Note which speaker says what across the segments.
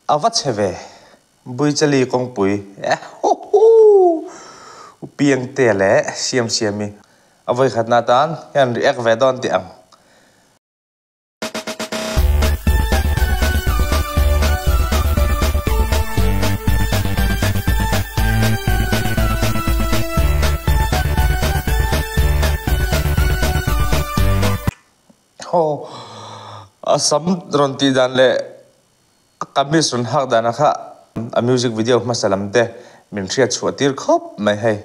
Speaker 1: avat cheve bui chali kong pui ho ho piang te le siam siami avoi khatna tan yan riak ve don ti ang asam ronti dan le kamis run hak dan kha a music video masalam te min riat chuatir khop mai hai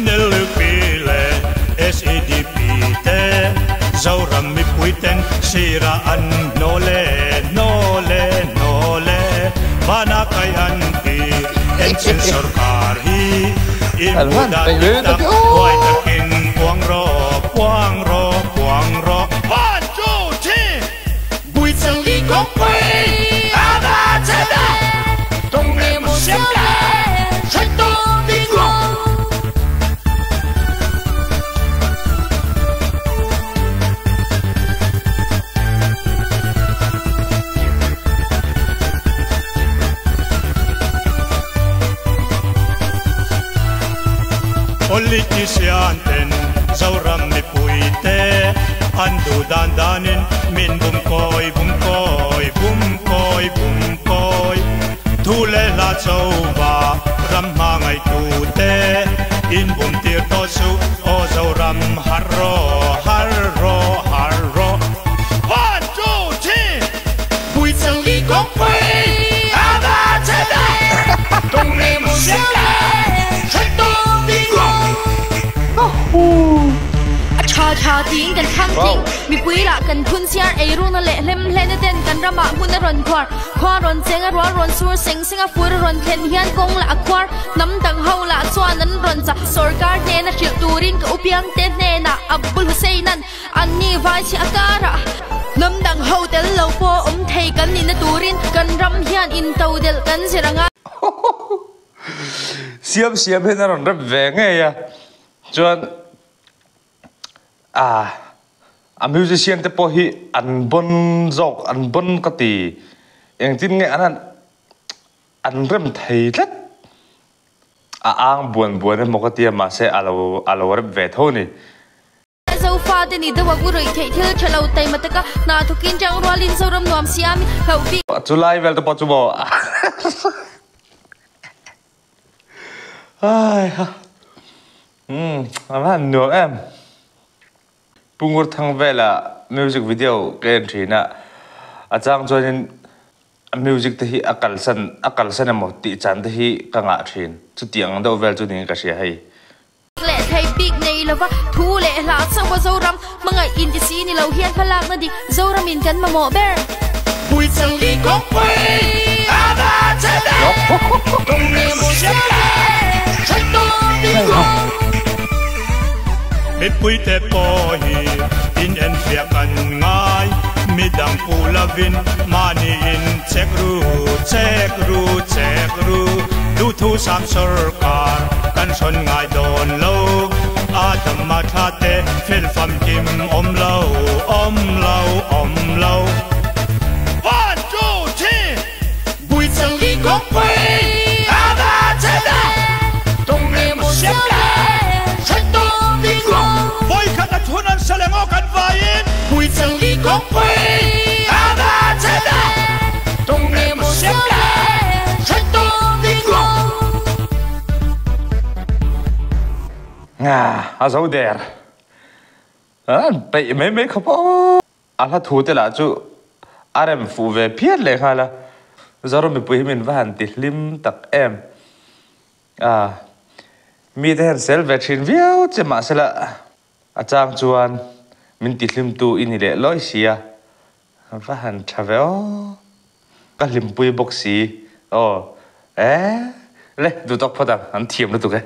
Speaker 2: NLP le SEDP te zauram mi puiten sira an nole bana kai an ti ensin sarkar hi impudan tak wai takin quang ro 1 2 3 bui chân li góc quay ba chân da tung nghe một xiêm la chạy to đi ngược politician ten zauram mi puite andu danin min bum koi thule la chauwa ram ma ngai tu te in bum tir to su o zauram harro 1 2 3 bui chân li góc quay ba chân da tung nghe một xiêm la chạy to đi
Speaker 3: cha tiếngกันข้างจริงมีปุ้ยละกันคุณเชียร์ไอรุ่นนั่นแหละเล่มเล่นเด่นกันระมาหุ่นรอนควารอนเจงรัวรอนซูเซ็งเซ็งฟูรอนเทนเฮียนกงละควารน้ำดังเฮาละจวนนั้นรอนจากสอร์การเนน่ะเชียตูรินกับอุปยังเตนเนน่ะอับบุลฮุเซนันอันนี้วายชิอาการะน้ำดังเฮาเดลเราโปเทกันนี่นะตูรินกันรำเฮียนอินเตาเดลกันเสียง
Speaker 1: เสียบให้น่ารอนรับแหวงไงอะจวนmusician te po hi an bon jok an bon kati eng tin nge anan an rem thei lat ang buan mo kati ma se alo rep ve thoni
Speaker 3: zo fa de ni de wa gu roi thei thil chalo tai mataka na thukin jang rolin zoram nom siami hau bi
Speaker 1: July vel te po chu bo ai ha aman no em pungur thang vela music video ken thina achang join music te hi akal san mo ti chan te hi kanga thin chu tiang do vel chu ni ka sia hai
Speaker 3: le thai big nei lova thu le la sawa zoram mangai in ti si ni lo hian phalak na di zoram in kan ma mo ber
Speaker 2: bui chân li góc quay ba chân da tung nghe một xiêm la chạy to đi ngược mi pui te po hi in en fia kan ngai mi dang pula vin mani in check ru du thu sam sarkar kan son ngai don lo adam ma tha te phil fam kim om lo 1 2 3 bui chân li góc quay ba chân da tung nghe một xiêm la chạy to đi ngược voi khát đã thua nan sẽ ngóกันvai bui chân li góc quay ba chân da tung nghe một xiêm la chạy to đi ngược
Speaker 1: zo der pe me khapo ala thu te la chu rm fu ve phiat le khala zaro mi pui min van ti lim tak em mi den sel ve thin viau che ma sela achang chuan min ti hlim tu in le loi sia van travel ka hlim pui boxi le du tok phodang an thiam lu tu ke